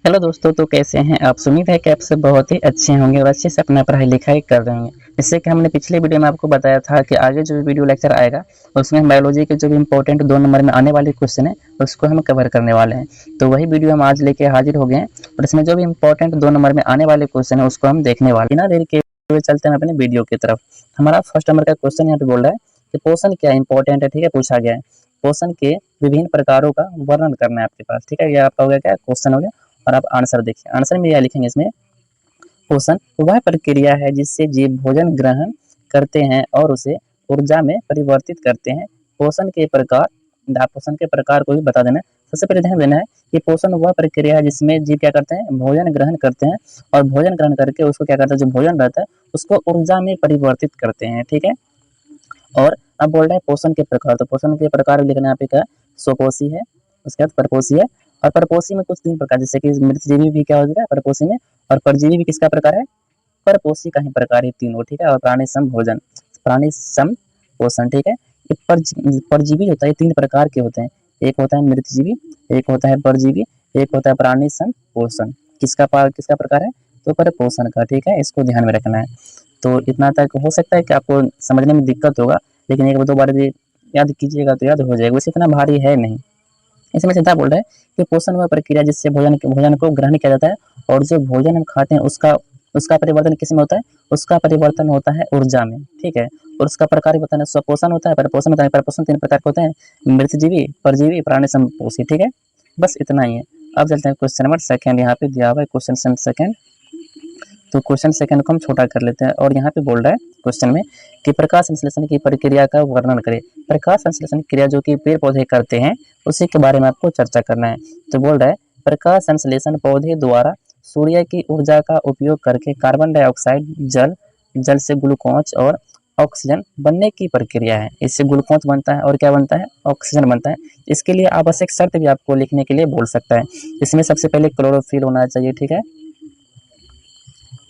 Hello दोस्तों, तो कैसे हैं आप। उम्मीद है कि आप सब बहुत ही अच्छे होंगे और अच्छे से अपना पढ़ाई लिखाई कर रहे होंगे। जैसे कि हमने पिछले वीडियो में आपको बताया था कि आगे जो वीडियो लेक्चर आएगा उसमें हम बायोलॉजी के जो भी इंपॉर्टेंट 2 नंबर में आने वाले क्वेश्चन है उसको हम कवर करने वाले हैं। तो वही वीडियो हम आज लेके हाजिर हो गए हैं और इसमें जो भी इंपॉर्टेंट 2 नंबर में आने वाले क्वेश्चन है उसको हम देखने वाले हैं। बिना देरी के हुए चलते हैं अपने वीडियो की तरफ। हमारा फर्स्ट नंबर का क्वेश्चन यहाँ पे बोल रहा है कि पोषण क्या इंपॉर्टेंट है, ठीक है, पूछा गया है। पोषण के विभिन्न प्रकारों का वर्णन करना है आपके पास, ठीक है। ये आपका हो गया क्या क्वेश्चन हो गया। और आप आंसर देखिए, आंसर में यह लिखेंगे इसमें, पोषण वह प्रक्रिया है जिससे जीव भोजन ग्रहण करते हैं और उसे ऊर्जा में परिवर्तित करते हैं। पोषण के प्रकार, आप पोषण के प्रकार को भी बता देना है। सबसे पहले ध्यान देना है कि पोषण वह प्रक्रिया है जिसमें जीव क्या करते हैं, भोजन ग्रहण करते हैं और भोजन ग्रहण करके उसको क्या करते हैं, जो भोजन रहता है उसको ऊर्जा में परिवर्तित करते हैं, ठीक है। और अब बोल रहे हैं पोषण के प्रकार, तो पोषण के प्रकार लिखना है यहाँ पे क्या, स्वपोषी है, उसके बाद परपोषी है। और परपोषी में कुछ 3 प्रकार, जैसे कि मृतजीवी भी क्या हो जाएगा परपोषी में, और परजीवी भी किसका प्रकार है, परपोषी का ही प्रकार है तीनों, ठीक है। और प्राणी सम भोजन, प्राणी सम पोषण, ठीक है। ये परजीवी होता है, 3 प्रकार के होते हैं। एक होता है मृतजीवी, एक होता है परजीवी, एक होता है प्राणी सम पोषण। किसका प्रकार है, तो परपोषण का, ठीक है। इसको ध्यान में रखना है। तो इतना तक हो सकता है कि आपको समझने में दिक्कत होगा, लेकिन 1-2 बार यदि याद कीजिएगा तो याद हो जाएगा, वैसे इतना भारी है नहीं। इसमें सीधा बोल रहा है कि पोषण वह प्रक्रिया जिससे भोजन को ग्रहण किया जाता है और जो भोजन हम खाते हैं उसका उसका परिवर्तन किस में होता है, उसका परिवर्तन होता है ऊर्जा में, ठीक है। और उसका प्रकार भी बताना, स्वपोषण होता है, परपोषण होता है। परपोषण 3 प्रकार के होते हैं, मृतजीवी, परजीवी, प्राणी संपोषी, ठीक है। बस इतना ही है। अब चलते हैं क्वेश्चन नंबर सेकंड, यहाँ पे दिया हुआ है क्वेश्चन सेकंड। तो क्वेश्चन सेकंड को हम छोटा कर लेते हैं और यहाँ पे बोल रहा है क्वेश्चन में कि प्रकाश संश्लेषण की प्रक्रिया का वर्णन करें। प्रकाश संश्लेषण क्रिया जो कि पेड़ पौधे करते हैं उसी के बारे में आपको चर्चा करना है। तो बोल रहा है प्रकाश संश्लेषण पौधे द्वारा सूर्य की ऊर्जा का उपयोग करके कार्बन डाइऑक्साइड, जल से ग्लूकोज और ऑक्सीजन बनने की प्रक्रिया है। इससे ग्लूकोज बनता है और क्या बनता है, ऑक्सीजन बनता है। इसके लिए आवश्यक शर्त भी आपको लिखने के लिए बोल सकता है। इसमें सबसे पहले क्लोरोफिल होना चाहिए, ठीक है।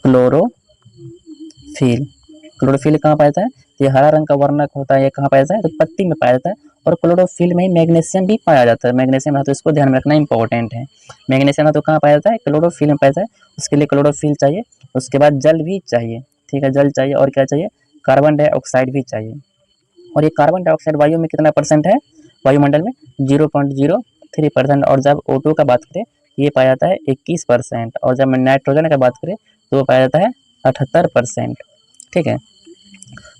क्लोरोफिल, क्लोरोफिल कहाँ पाया जाता है, ये हरा रंग का वर्णक होता है, ये कहाँ पाया जाता है, तो पत्ती में पाया जाता है। और क्लोरोफिल में ही मैग्नीशियम भी पाया जाता है। मैग्नीशियम है तो इसको ध्यान में रखना इंपॉर्टेंट है। मैग्नीशियम है तो कहाँ पाया जाता है, क्लोरोफिल में पाया जाता है। उसके लिए क्लोरोफिल चाहिए, उसके बाद जल भी चाहिए, ठीक है, जल चाहिए। और क्या चाहिए, कार्बन डाइऑक्साइड भी चाहिए। और ये कार्बन डाइऑक्साइड वायु में कितना परसेंट है, वायुमंडल में 0.03%। और जब O2 का बात करें ये पाया जाता है 21%। और जब नाइट्रोजन का बात करें तो वो पाया जाता है 78%, ठीक है।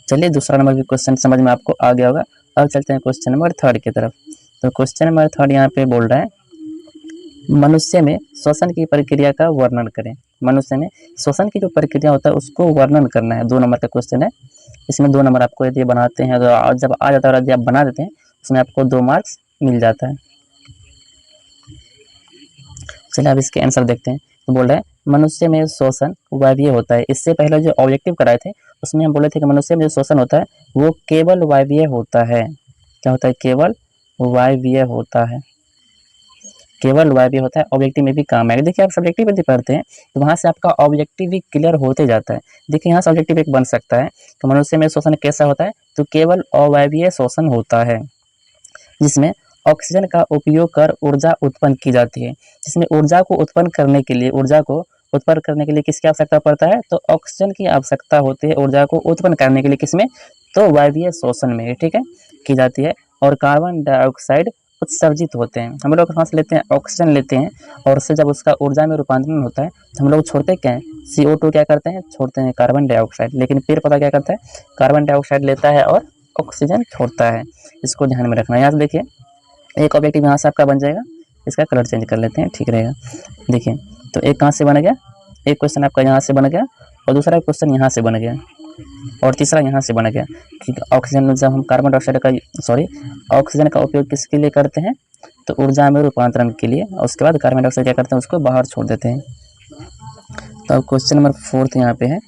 चलिए दूसरा नंबर भी क्वेश्चन समझ में आपको आ गया होगा। अब चलते हैं क्वेश्चन नंबर थर्ड की तरफ। तो क्वेश्चन नंबर थर्ड यहाँ पे बोल रहा है मनुष्य में श्वसन की प्रक्रिया का वर्णन करें। मनुष्य में श्वसन की जो प्रक्रिया होता है उसको वर्णन करना है। 2 नंबर का क्वेश्चन है। इसमें 2 नंबर आपको यदि बनाते हैं तो जब आ जाता है और यदि आप बना देते हैं उसमें आपको 2 मार्क्स मिल जाता है। चलिए अब इसके आंसर देखते हैं। तो बोल रहे हैं मनुष्य में श्वसन वायवीय होता है। इससे पहले जो ऑब्जेक्टिव कराए थे उसमें हम बोले थे कि मनुष्य में जो श्वसन होता है वो केवल वायवीय होता है। क्या होता है, केवल वायवीय होता है, केवल वायवीय होता है। ऑब्जेक्टिव में भी काम है। देखिए आप सब्जेक्टिव यदि पढ़ते हैं तो वहाँ से आपका ऑब्जेक्टिव भी क्लियर होते जाता है। देखिए यहाँ से ऑब्जेक्टिव एक बन सकता है कि मनुष्य में श्वसन कैसा होता है, तो केवल अवायवीय श्वसन होता है जिसमें ऑक्सीजन का उपयोग कर ऊर्जा उत्पन्न की जाती है। जिसमें ऊर्जा को उत्पन्न करने के लिए, ऊर्जा को उत्पन्न करने के लिए किसकी आवश्यकता पड़ता है, तो ऑक्सीजन की आवश्यकता होती है ऊर्जा को उत्पन्न करने के लिए। किसमें, तो वायवीय श्वसन में, ठीक है, की जाती है। और कार्बन डाइऑक्साइड उत्सर्जित होते हैं। हम लोग सांस लेते हैं, ऑक्सीजन लेते हैं और उससे जब उसका ऊर्जा में रूपांतरण होता है तो हम लोग छोड़ते क्या हैं, CO2 क्या करते हैं, छोड़ते हैं कार्बन डाइऑक्साइड। लेकिन पेड़ पौधा क्या करता है, कार्बन डाइऑक्साइड लेता है और ऑक्सीजन छोड़ता है। इसको ध्यान में रखना है। यहाँ से देखिए एक ऑब्जेक्टिव यहाँ से आपका बन जाएगा। इसका कलर चेंज कर लेते हैं, ठीक रहेगा। देखिए तो एक कहाँ से बन गया, एक क्वेश्चन आपका यहाँ से बन गया और दूसरा क्वेश्चन यहाँ से बन गया और तीसरा यहाँ से बन गया कि ऑक्सीजन, जब हम कार्बन डाइऑक्साइड का ऑक्सीजन का उपयोग किसके लिए करते हैं, तो ऊर्जा में रूपांतरण के लिए। और उसके बाद कार्बन डाइऑक्साइड क्या करते हैं, उसको बाहर छोड़ देते हैं। तो अब क्वेश्चन नंबर 4 यहाँ पे है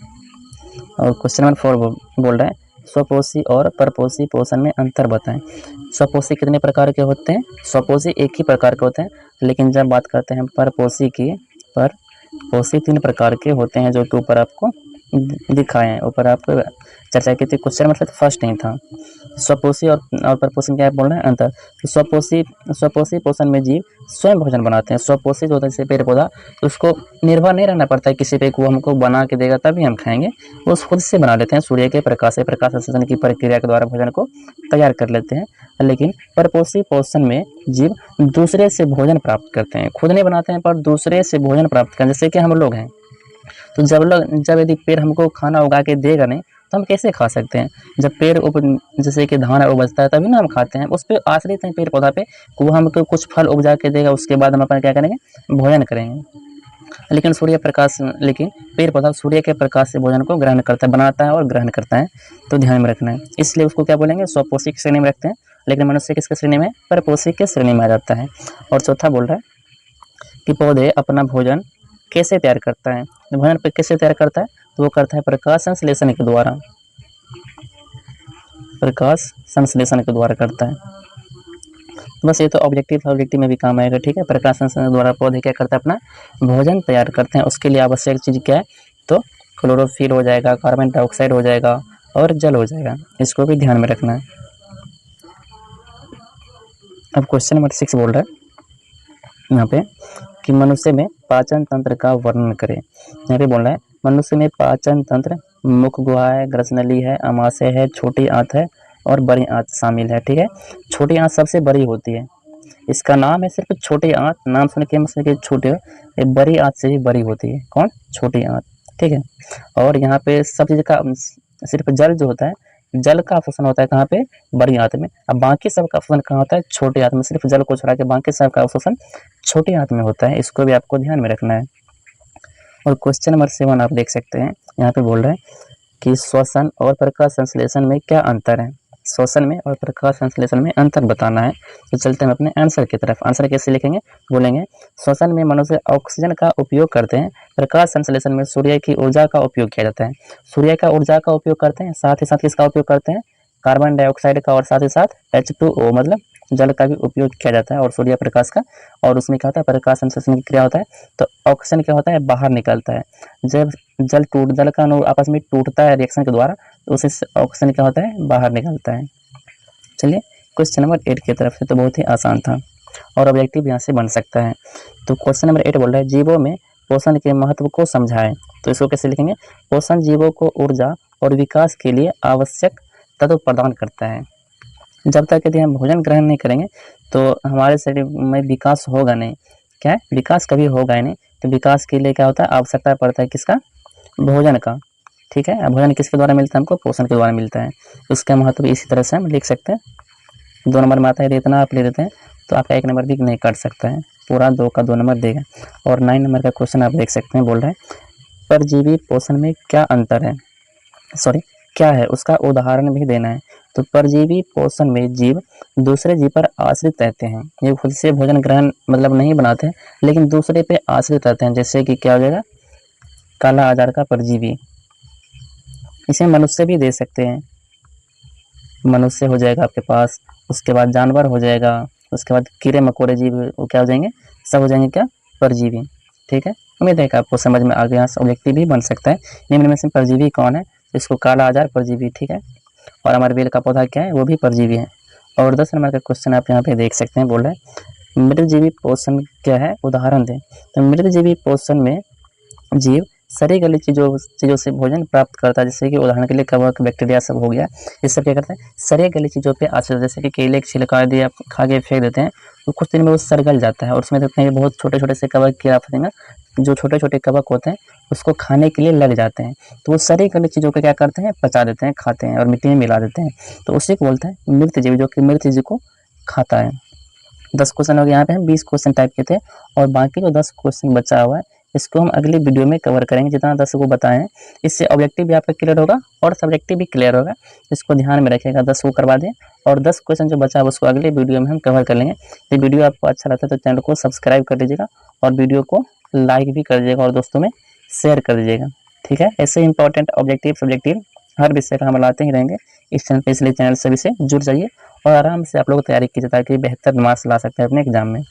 और क्वेश्चन नंबर 4 बोल रहा है स्वपोषी और परपोषी पोषण में अंतर बताएं। स्वपोषी कितने प्रकार के होते हैं, स्वपोषी एक ही प्रकार के होते हैं। लेकिन जब बात करते हैं परपोषी की, परपोषी 3 प्रकार के होते हैं जो कि ऊपर आपको दिखाए हैं। ऊपर आपको चर्चा की थी, क्वेश्चन मतलब फर्स्ट नहीं था। स्वपोषी और परपोषी क्या बोल रहे हैं, अंतर। तो स्वपोषी पोषण में जीव स्वयं भोजन बनाते हैं। स्वपोषी जो होता है जैसे पेड़ पौधा, तो उसको निर्भर नहीं रहना पड़ता है किसी पे, वो हमको बना के देगा तभी हम खाएंगे, वो खुद से बना लेते हैं। सूर्य के प्रकाश से प्रकाश संश्लेषण की प्रक्रिया के द्वारा भोजन को तैयार कर लेते हैं। लेकिन परपोषी पोषण में जीव दूसरे से भोजन प्राप्त करते हैं, खुद नहीं बनाते हैं पर दूसरे से भोजन प्राप्त करते हैं। जैसे कि हम लोग हैं, तो जब यदि पेड़ हमको खाना उगा के देगा नहीं तो हम कैसे खा सकते हैं। जब पेड़ जैसे कि धान उपजता है तभी ना हम खाते हैं, उस पर आश्रित हैं पेड़ पौधा पे, वो हमको कुछ फल उपजा के देगा, उसके बाद हम अपना क्या करेंगे, भोजन करेंगे। लेकिन पेड़ पौधा सूर्य के प्रकाश से भोजन को ग्रहण करता है, बनाता है और ग्रहण करता है। तो ध्यान में रखना है, इसलिए उसको क्या बोलेंगे, स्वपोषी की श्रेणी में रखते हैं। लेकिन मनुष्य किसके श्रेणी में, परपोषी के श्रेणी में आ जाता है। और चौथा बोल रहा है कि पौधे अपना भोजन कैसे तैयार करता है। भोजन पे कैसे तैयार करता है, तो वो करता है प्रकाश संश्लेषण के द्वारा, प्रकाश संश्लेषण के द्वारा करता है। तो बस ये तो ऑब्जेक्टिव में भी काम आएगा, ठीक है। प्रकाश संश्लेषण के द्वारा पौधे क्या करता है, अपना भोजन तैयार करते हैं। उसके लिए आवश्यक चीज़ क्या है, तो क्लोरोफिल हो जाएगा, कार्बन डाइऑक्साइड हो जाएगा और जल हो जाएगा, इसको भी ध्यान में रखना है। अब क्वेश्चन नंबर 6 बोल रहा है यहाँ पे कि मनुष्य में पाचन तंत्र का वर्णन करें। यहाँ पे बोल रहा है मनुष्य में पाचन तंत्र मुख गुहा है, ग्रसनली है, अमाशय है, छोटी आंत है और बड़ी आंत शामिल है, ठीक है। छोटी आंत सबसे बड़ी होती है, इसका नाम है सिर्फ छोटी आंत, नाम सुन के मतलब कि छोटे, ये बड़ी आंत से भी बड़ी होती है। कौन, छोटी आंत, ठीक है। और यहाँ पे सब चीज़ का सिर्फ जल जो होता है, जल का अवशोषण होता है कहाँ पे, बड़ी आंत में। अब बाकी सब का अवशोषण कहाँ होता है, छोटी आंत में। सिर्फ जल को छोड़ा के बाकी सब का अवशोषण छोटी आंत में होता है, इसको भी आपको ध्यान में रखना है। और क्वेश्चन नंबर 7 आप देख सकते हैं, यहाँ पे बोल रहे हैं कि श्वसन और प्रकाश संश्लेषण में क्या अंतर है। श्वसन में और प्रकाश संश्लेषण में अंतर बताना है। तो चलते हैं अपने आंसर की तरफ। आंसर कैसे लिखेंगे, बोलेंगे श्वसन में मनुष्य ऑक्सीजन का उपयोग करते हैं, प्रकाश संश्लेषण में सूर्य की ऊर्जा का उपयोग किया जाता है। सूर्य का ऊर्जा का उपयोग करते हैं, साथ ही साथ किसका उपयोग करते हैं, कार्बन डाइऑक्साइड का, और साथ ही साथ H2O मतलब जल का भी उपयोग किया जाता है, और सूर्य प्रकाश का। और उसमें क्या होता है, प्रकाश संश्लेषण की क्रिया होता है, तो ऑक्सीजन क्या होता है, बाहर निकलता है। जब जल का अणु आपस में टूटता है रिएक्शन के द्वारा, तो उसी से ऑक्सीजन क्या होता है, बाहर निकलता है। चलिए क्वेश्चन नंबर 8 की तरफ से, तो बहुत ही आसान था और ऑब्जेक्टिव यहाँ से बन सकता है। तो क्वेश्चन नंबर 8 बोल रहा है जीवों में पोषण के महत्व को समझाएं। तो इसको कैसे लिखेंगे, पोषण जीवों को ऊर्जा और विकास के लिए आवश्यक तत्व प्रदान करता है। जब तक यदि हम भोजन ग्रहण नहीं करेंगे तो हमारे शरीर में विकास होगा नहीं। क्या है, विकास कभी होगा ही नहीं। तो विकास के लिए क्या होता है, आवश्यकता पड़ता है किसका, भोजन का, ठीक है। भोजन किसके द्वारा मिलता है, हमको पोषण के द्वारा मिलता है। उसका महत्व इसी तरह से हम लिख सकते हैं। 2 नंबर में आता है, इतना आप ले लेते हैं तो आपका 1 नंबर भी नहीं काट सकता है, पूरा 2 का 2 नंबर देगा। और 9 नंबर का क्वेश्चन आप देख सकते हैं, बोल रहे हैं परजीवी पोषण में क्या अंतर है, क्या है, उसका उदाहरण भी देना है। तो परजीवी पोषण में जीव दूसरे जीव पर आश्रित रहते हैं, ये खुद से भोजन ग्रहण मतलब नहीं बनाते हैं, लेकिन दूसरे पे आश्रित रहते हैं। जैसे कि क्या हो जाएगा, काला आजार का परजीवी, इसे मनुष्य भी दे सकते हैं, मनुष्य हो जाएगा आपके पास, उसके बाद जानवर हो जाएगा, उसके बाद कीड़े मकोड़े जीव वो क्या हो जाएंगे, सब हो जाएंगे क्या, परजीवी, ठीक है। उम्मीद है कि आपको समझ में आ गया, ऑब्जेक्टिव भी बन सकता है। निम्न में से परजीवी कौन है, इसको काला आजार परजीवी, ठीक है। और हमारे बेल का पौधा क्या है, वो भी परजीवी है। और 10 नंबर का क्वेश्चन आप यहाँ पे देख सकते हैं, बोल रहे हैं मृतजीवी पोषण क्या है, उदाहरण दें। तो मृतजीवी पोषण में जीव सड़ी गली चीज़ों से भोजन प्राप्त करता है। जैसे कि उदाहरण के लिए कवक, बैक्टीरिया सब हो गया, ये सब क्या करते हैं, सड़ी गली चीज़ों पे आश्रित। जैसे कि केले के छिलका यदि आप खा के फेंक देते हैं तो कुछ दिन में वो सड़गल जाता है, और उसमें देखते हैं बहुत छोटे छोटे से कवक कीड़ा फतिंगा, जो छोटे छोटे कवक होते हैं उसको खाने के लिए लग जाते हैं। तो वो सड़ी गली चीज़ों को क्या करते हैं, पचा देते हैं, खाते हैं और मिट्टी में मिला देते हैं। तो उसी को बोलते हैं मृत जीव, जो कि मृत जीव को खाता है। 10 क्वेश्चन हो गए, यहाँ पे हम 20 क्वेश्चन टाइप के थे, और बाकी जो 10 क्वेश्चन बचा हुआ है इसको हम अगली वीडियो में कवर करेंगे। जितना 10 को बताएं हैं, इससे ऑब्जेक्टिव भी आपका क्लियर होगा और सब्जेक्टिव भी क्लियर होगा, इसको ध्यान में रखिएगा। 10 को करवा दें, और 10 क्वेश्चन जो बचा है उसको अगले वीडियो में हम कवर कर लेंगे। ये वीडियो आपको अच्छा लगता है तो चैनल को सब्सक्राइब कर दीजिएगा, और वीडियो को लाइक भी कर दीजिएगा, और दोस्तों में शेयर कर दीजिएगा, ठीक है। ऐसे इंपॉर्टेंट ऑब्जेक्टिव सब्जेक्टिव हर विषय का हम लाते ही रहेंगे इस चैनल पर, इसलिए चैनल सभी से जुड़ जाइए और आराम से आप लोग तैयारी कीजिए, ताकि बेहतर मार्क्स ला सकते हैं अपने एग्जाम में।